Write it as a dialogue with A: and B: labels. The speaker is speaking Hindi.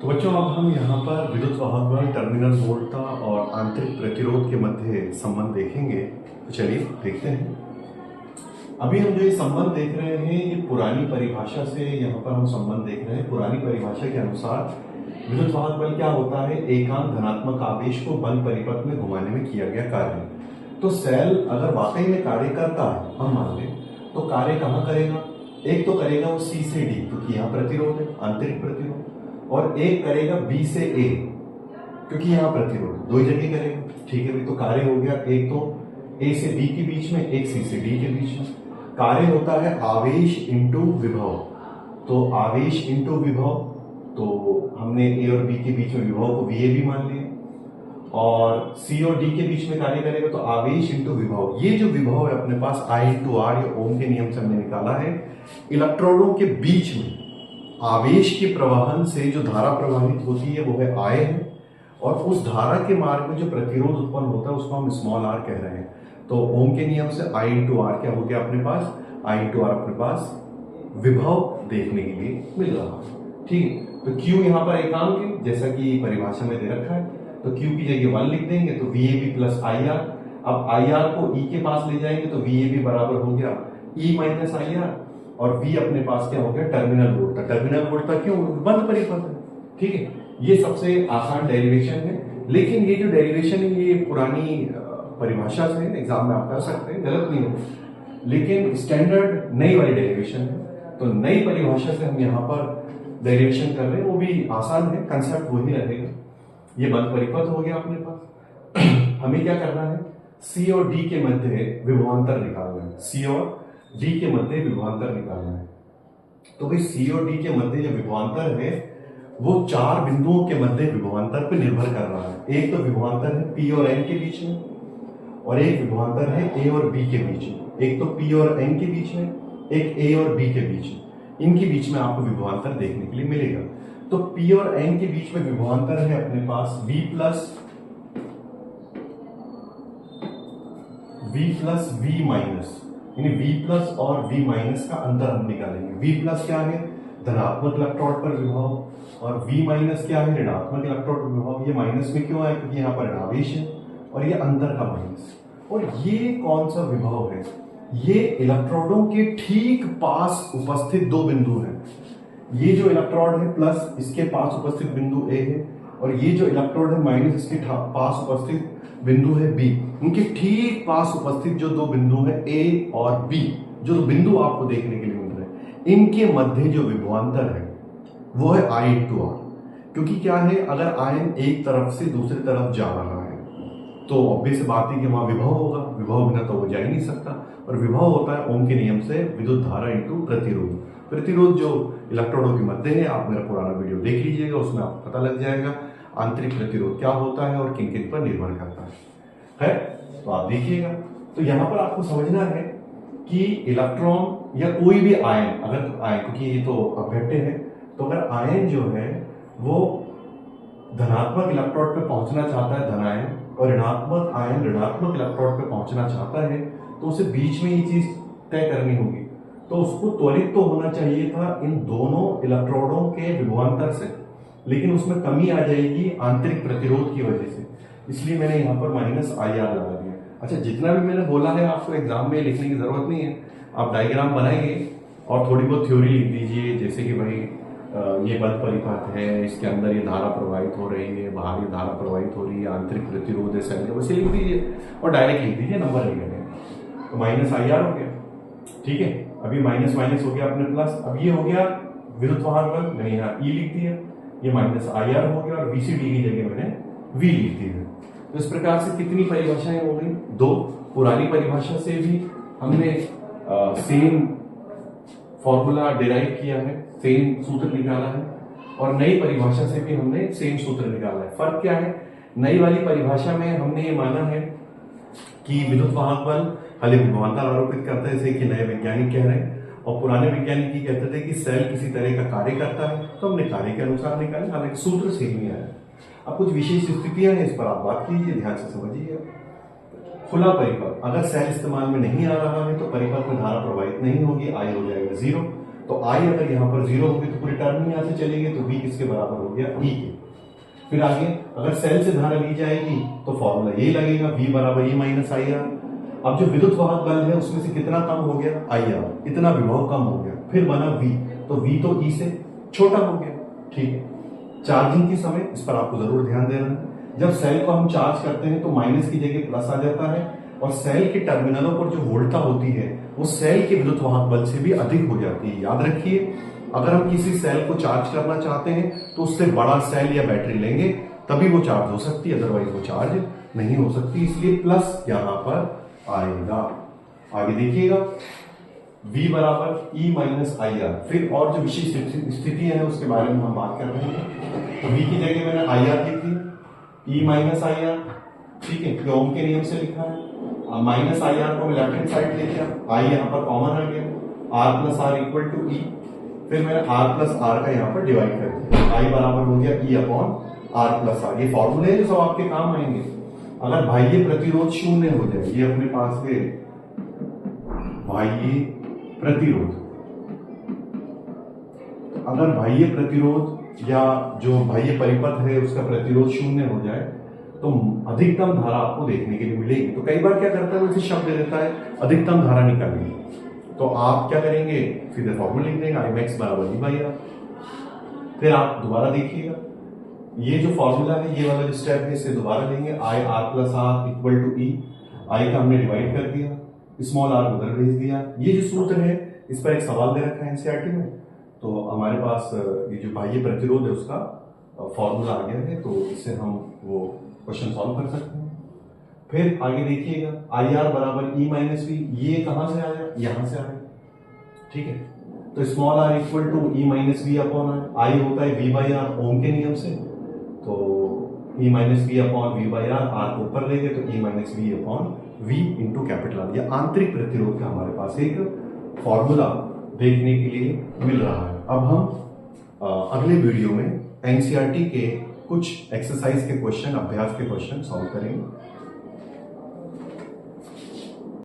A: तो बच्चों अब हम यहाँ पर विद्युत वाहक बल, टर्मिनल वोल्टता और आंतरिक प्रतिरोध के मध्य संबंध देखेंगे। तो चलिए देखते हैं। अभी हम जो ये संबंध देख रहे हैं ये पुरानी परिभाषा से यहाँ पर हम संबंध देख रहे हैं। पुरानी परिभाषा के अनुसार विद्युत वाहक बल क्या होता है? एकांक धनात्मक आवेश को बल परिपथ में घुमाने में किया गया कार्य। तो सेल अगर वाकई में कार्य करता है, हम मान लें, तो कार्य कहाँ करेगा? एक तो करेगा वो सी से डी, क्योंकि यहाँ प्रतिरोध है, आंतरिक प्रतिरोध, और एक करेगा बी से ए, क्योंकि यहाँ प्रतिरोध, दो ही जगह करेगा। ठीक है भाई, तो कार्य हो गया एक तो ए से बी के बीच में, एक सी से डी के बीच में। कार्य होता है आवेश इंटू विभव। तो आवेश इंटू विभव, तो हमने ए और बी के बीच में विभव को वी ए भी मान लिया, और सी और डी के बीच में कार्य करेगा तो आवेश इंटू विभव। ये जो विभव है अपने पास आई इंटू आर, या ओम के नियम से हमने निकाला है। इलेक्ट्रोडों के बीच में आवेश के प्रवाहन से जो धारा प्रवाहित होती है वो है आई है, और उस धारा के मार्ग में जो प्रतिरोध उत्पन्न होता है उसको हम स्मॉल आर कह रहे हैं। तो ओम के नियम से आई इंटू आर क्या हो गया अपने पास? आई इंटू आर अपने पास विभव देखने के लिए मिल रहा है। ठीक है, तो Q यहाँ पर एकांक है जैसा कि परिभाषा में दे रखा है, तो Q की जगह 1 लिख देंगे तो VAB प्लस IR। अब IR को E के पास ले जाएंगे तो VAB बराबर हो गया E माइनस IR, और V अपने पास क्या हो गया? टर्मिनल वोल्टता। टर्मिनल वोल्टता क्यों? बंद परिपथ है। ठीक है, ये सबसे आसान डेरिवेशन है, लेकिन ये जो डेरिवेशन है ये पुरानी परिभाषा से एग्जाम में आप कर सकते हैं, गलत नहीं हो, लेकिन स्टैंडर्ड नई वाली डेरिवेशन है। तो नई परिभाषा से हम यहाँ पर डेरिवेशन कर रहे हैं, वो भी आसान है, कंसेप्ट वही रहेगा। ये बंद परिपथ हो गया अपने पास। हमें क्या करना है? सी और डी के मध्य विभवांतर निकालना है। सी और डी के मध्य विभवांतर निकालना है। तो भाई सी और डी के मध्य जो विभवांतर है वो चार बिंदुओं के मध्य विभवांतर पर निर्भर कर रहा है। एक तो विभवांतर है पी और एन के बीच में, और एक विभवांतर है ए और बी के बीच में। एक तो पी और एन के बीच में, एक ए और बी के बीच में। इनके बीच में आपको विभवांतर देखने के लिए मिलेगा। तो P और N के बीच में विभवांतर है अपने पास V प्लस V माइनस, यानी V प्लस और V माइनस का अंतर हम निकालेंगे। V प्लस क्या है? धनात्मक इलेक्ट्रोड पर विभव, और V माइनस क्या है? ऋणात्मक इलेक्ट्रोड पर विभव। ये माइनस में क्यों है? क्योंकि यहाँ पर ऋणावेश है, और ये अंतर का माइनस। और ये कौन सा विभव है? ये इलेक्ट्रोडों के ठीक पास उपस्थित दो बिंदु हैं। ये जो इलेक्ट्रोड है प्लस, इसके पास उपस्थित बिंदु ए है, और ये जो इलेक्ट्रोड है माइनस, इसके पास उपस्थित बिंदु है बी। उनके ठीक पास उपस्थित जो दो बिंदु है ए और बी, जो बिंदु आपको देखने के लिए मिल रहे हैं, इनके मध्य जो विभवांतर है वो है आई इंटू आर। क्योंकि क्या है, अगर आयन एक तरफ से दूसरी तरफ जा रहा है तो ऑब्वियस बात है कि वहां विभव होगा, विभव बिना तो वो जा ही नहीं सकता, और विभव होता है ओम के नियम से विद्युत धारा इंटू प्रतिरोध। प्रतिरोध जो इलेक्ट्रोडों के मध्य है, आप मेरा पुराना वीडियो देख लीजिएगा, उसमें आपको पता लग जाएगा आंतरिक प्रतिरोध क्या होता है और किन किन पर निर्भर करता है। तो आप देखिएगा, तो यहां पर आपको समझना है कि इलेक्ट्रॉन या कोई भी आयन, अगर आयन, क्योंकि ये तो अपघट्य है, तो अगर आयन जो है वो धनात्मक इलेक्ट्रोड पे पहुंचना चाहता है, धनायन, और ऋणात्मक आयन ऋणात्मक इलेक्ट्रोड पे पहुंचना चाहता है, तो उसे बीच में ये चीज तय करनी होगी। तो उसको त्वरित तो होना चाहिए था इन दोनों इलेक्ट्रोडों के विभवांतर से, लेकिन उसमें कमी आ जाएगी आंतरिक प्रतिरोध की वजह से, इसलिए मैंने यहाँ पर माइनस आई आर लगा दिया। अच्छा, जितना भी मैंने बोला है आपको एग्जाम में लिखने की जरूरत नहीं है, आप डायग्राम बनाइए और थोड़ी बहुत थ्योरी लिख दीजिए, जैसे कि भाई ये बंद परिपथ है, इसके अंदर ये धारा प्रवाहित हो रही है, बाहर ये धारा प्रवाहित हो रही है, आंतरिक प्रतिरोध है सेल, वैसे लिख दीजिए और डायरेक्ट लिख दीजिए, नंबर लिख देंगे। तो माइनस आई आर हो गया। ठीक है, अभी माइनस माइनस हो गया अपने प्लस। अब ये हो गया विद्युत वाहक बल, मैंने यहाँ ई लिख दिया, ये माइनस आई आर हो गया, और बी सी डी की जगह मैंने वी लिख दिया। तो इस प्रकार से कितनी परिभाषाएं हो गई? दो। पुरानी परिभाषा से भी हमने सेम फॉर्मूला डिराइव किया है, सेम सूत्र निकाला है, और नई परिभाषा से भी हमने सेम सूत्र निकाला है। फर्क क्या है? नई वाली परिभाषा में हमने ये माना है कि विद्युत वाहक बल खाली विभवांतर आरोपित करता है, जैसे कि नए वैज्ञानिक कह रहे हैं, और पुराने वैज्ञानिक ही कहते थे कि सेल किसी तरह का कार्य करता है, तो हमने कार्य के अनुसार निकाले, हालांकि सूत्र सेम ही आया। अब कुछ विशेष स्थितियां हैं, इस पर आप बात कीजिए, ध्यान से समझिए। खुला परिपथ, अगर सेल इस्तेमाल में नहीं आ रहा है तो परिपथ में धारा प्रवाहित नहीं होगी, आई हो जाएगा 0। तो आई अगर यहाँ पर 0 होगी तो पूरी टर्म ही यहाँ से चलेगी, तो v किसके बराबर हो गया, ई के। फिर आगे अगर सेल से धारा ली जाएगी तो फॉर्मूला ये लगेगा, v बराबर ई माइनस आई आर। अब जो विद्युत वाहक बल है उसमें से कितना कम हो गया, आई आर, इतना विभव कम हो गया, फिर बना v, तो v तो e से छोटा हो गया। ठीक है, चार्जिंग के समय इस पर आपको जरूर ध्यान देना है, जब सेल को हम चार्ज करते हैं तो माइनस की जगह प्लस आ जाता है, और सेल के टर्मिनलों पर जो वोल्टता होती है वो सेल के विद्युत वाहक बल से भी अधिक हो जाती है। याद रखिए, अगर हम किसी सेल को चार्ज करना चाहते हैं तो उससे बड़ा सेल या बैटरी लेंगे तभी वो चार्ज हो सकती है, अदरवाइज वो चार्ज नहीं हो सकती, इसलिए प्लस यहां पर आएगा। आगे देखिएगा, v बराबर ई माइनस आई आर। फिर और जो विशेष स्थितियां हैं उसके बारे में हम बात कर रहे हैं। तो v की जगह मैंने आई आर लिख दी, ई माइनस आई आर। ठीक है, क्यों ओम के नियम से लिखा है, माइनस आई आर को मैं लेफ्ट हैंड साइड ले गया, आई यहाँ पर कॉमन आ गया, R plus R equal to E. फिर मैंने आर प्लस आर का यहाँ पर डिवाइड कर दिया, आई बराबर हो गया E upon R plus R. ये फॉर्मूले जो सब आपके काम आएंगे। अगर बाह्य प्रतिरोध शून्य हो जाए, ये अपने पास है बाह्य प्रतिरोध, अगर बाह्य प्रतिरोध या जो बाह्य परिपथ है उसका प्रतिरोध शून्य हो जाए तो अधिकतम धारा आपको देखने के लिए मिलेगी। तो कई बार क्या करता है, वैसे शब्द दे देता है अधिकतम धारा निकालिए, तो आप क्या करेंगे, सीधे फॉर्मूला लिख देंगे, आई मैक्स बराबर ई बाई आर। फिर आप दोबारा देखिएगा, ये जो फॉर्मूला है, ये वाला जो स्टेप है, इसे दोबारा लेंगे, I R plus R equal to E. I का हमने डिवाइड कर दिया, स्मॉल आर उधर भेज दिया। ये जो सूत्र है इस पर एक सवाल दे रखा है एनसीईआरटी में, तो हमारे पास ये जो बाह्य प्रतिरोध है उसका फॉर्मूला आ गया है, तो इससे हम वो क्वेश्चन सॉल्व कर सकते हैं। फिर आगे देखिएगा, आई आर बराबर ई माइनस वी, ये कहां से आया, यहां से आया। ठीक है, तो small R equal to E minus V upon R, I होता है वी बाई आर ओम के नियम से, तो E minus V upon V by R, R को ऊपर लेंगे तो E minus V upon V into capital R. यह आंतरिक प्रतिरोध का हमारे पास एक फॉर्मूला देखने के लिए मिल रहा है। अब हम अगले वीडियो में एनसीईआरटी के कुछ एक्सरसाइज के क्वेश्चन, अभ्यास के क्वेश्चन सॉल्व करेंगे।